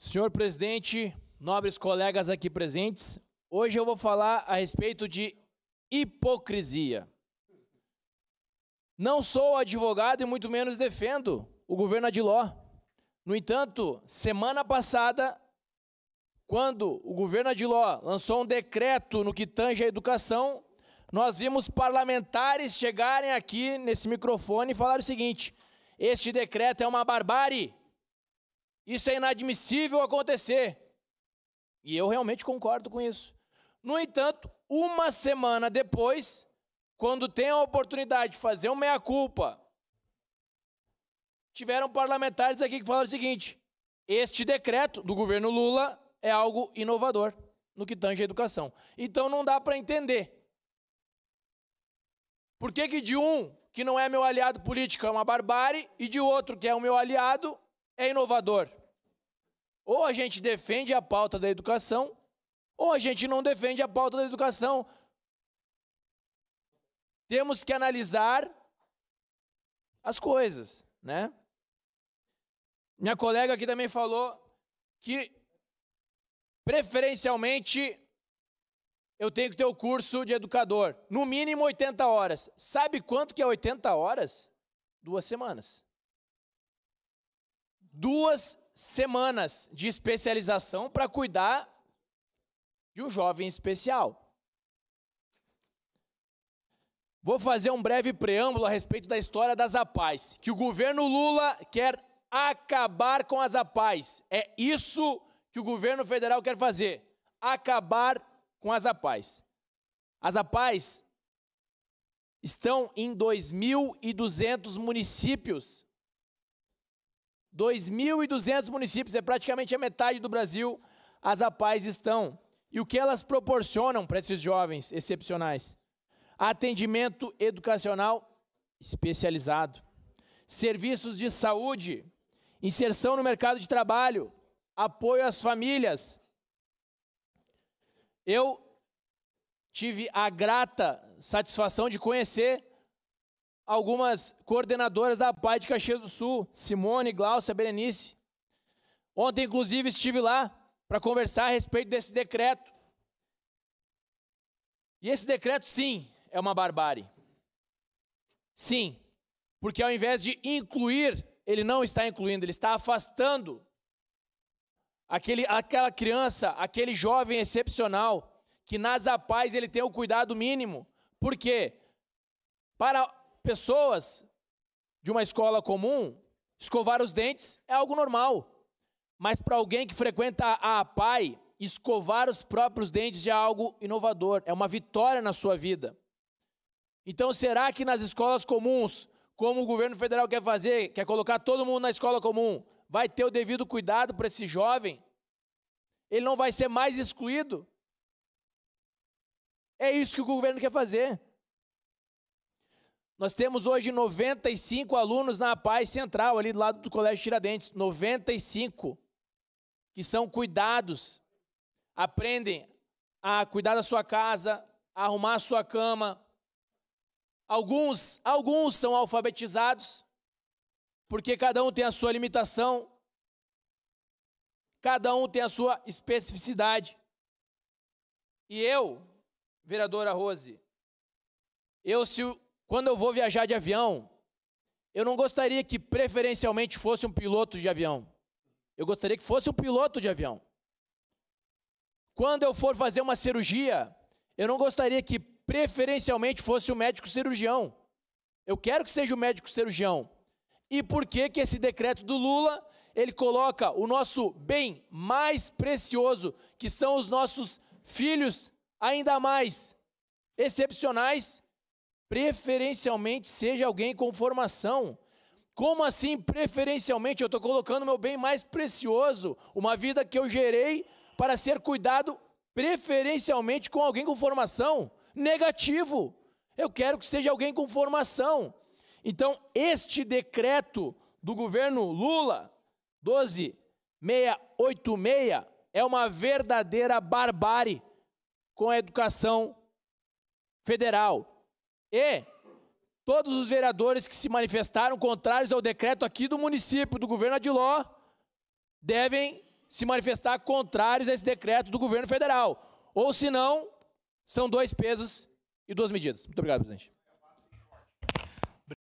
Senhor presidente, nobres colegas aqui presentes, hoje eu vou falar a respeito de hipocrisia. Não sou advogado e muito menos defendo o governo Adiló. No entanto, semana passada, quando o governo Adiló lançou um decreto no que tange à educação, nós vimos parlamentares chegarem aqui nesse microfone e falar o seguinte: este decreto é uma barbárie, isso é inadmissível acontecer. E eu realmente concordo com isso. No entanto, uma semana depois, quando tem a oportunidade de fazer um meia-culpa, tiveram parlamentares aqui que falaram o seguinte: este decreto do governo Lula é algo inovador no que tange à educação. Então não dá para entender. Por que de um que não é meu aliado político é uma barbárie e de outro que é o meu aliado é inovador? Ou a gente defende a pauta da educação, ou a gente não defende a pauta da educação. Temos que analisar as coisas, né? Minha colega aqui também falou que, preferencialmente, eu tenho que ter o curso de educador, no mínimo 80 horas. Sabe quanto que é 80 horas? 2 semanas. 2 semanas de especialização para cuidar de um jovem especial. Vou fazer um breve preâmbulo a respeito da história das APAES, que o governo Lula quer acabar com as APAES. É isso que o governo federal quer fazer, acabar com as APAES. As APAES estão em 2.200 municípios. 2.200 municípios, é praticamente a metade do Brasil, as APAES estão. E o que elas proporcionam para esses jovens excepcionais? Atendimento educacional especializado, serviços de saúde, inserção no mercado de trabalho, apoio às famílias. Eu tive a grata satisfação de conhecer algumas coordenadoras da APAE de Caxias do Sul, Simone, Glaucia, Berenice. Ontem, inclusive, estive lá para conversar a respeito desse decreto. E esse decreto, sim, é uma barbárie. Sim, porque ao invés de incluir, ele não está incluindo, ele está afastando aquela criança, aquele jovem excepcional, que nas APAES ele tem o cuidado mínimo. Por quê? Para pessoas de uma escola comum, escovar os dentes é algo normal. Mas para alguém que frequenta a APAE, escovar os próprios dentes já é algo inovador, é uma vitória na sua vida. Então, será que nas escolas comuns, como o governo federal quer fazer, quer colocar todo mundo na escola comum, vai ter o devido cuidado para esse jovem? Ele não vai ser mais excluído? É isso que o governo quer fazer. Nós temos hoje 95 alunos na APAE Central, ali do lado do Colégio Tiradentes. 95 que são cuidados, aprendem a cuidar da sua casa, a arrumar a sua cama. Alguns são alfabetizados, porque cada um tem a sua limitação, cada um tem a sua especificidade. E eu, vereadora Rose, quando eu vou viajar de avião, eu não gostaria que preferencialmente fosse um piloto de avião. Eu gostaria que fosse um piloto de avião. Quando eu for fazer uma cirurgia, eu não gostaria que preferencialmente fosse o médico cirurgião. Eu quero que seja o médico cirurgião. E por que esse decreto do Lula, ele coloca o nosso bem mais precioso, que são os nossos filhos, ainda mais excepcionais, preferencialmente seja alguém com formação? Como assim preferencialmente? Eu estou colocando meu bem mais precioso, uma vida que eu gerei, para ser cuidado preferencialmente com alguém com formação? Negativo. Eu quero que seja alguém com formação. Então, este decreto do governo Lula, 12686, é uma verdadeira barbárie com a educação federal. E todos os vereadores que se manifestaram contrários ao decreto aqui do município, do governo Adiló, devem se manifestar contrários a esse decreto do governo federal. Ou, se não, são 2 pesos e 2 medidas. Muito obrigado, presidente.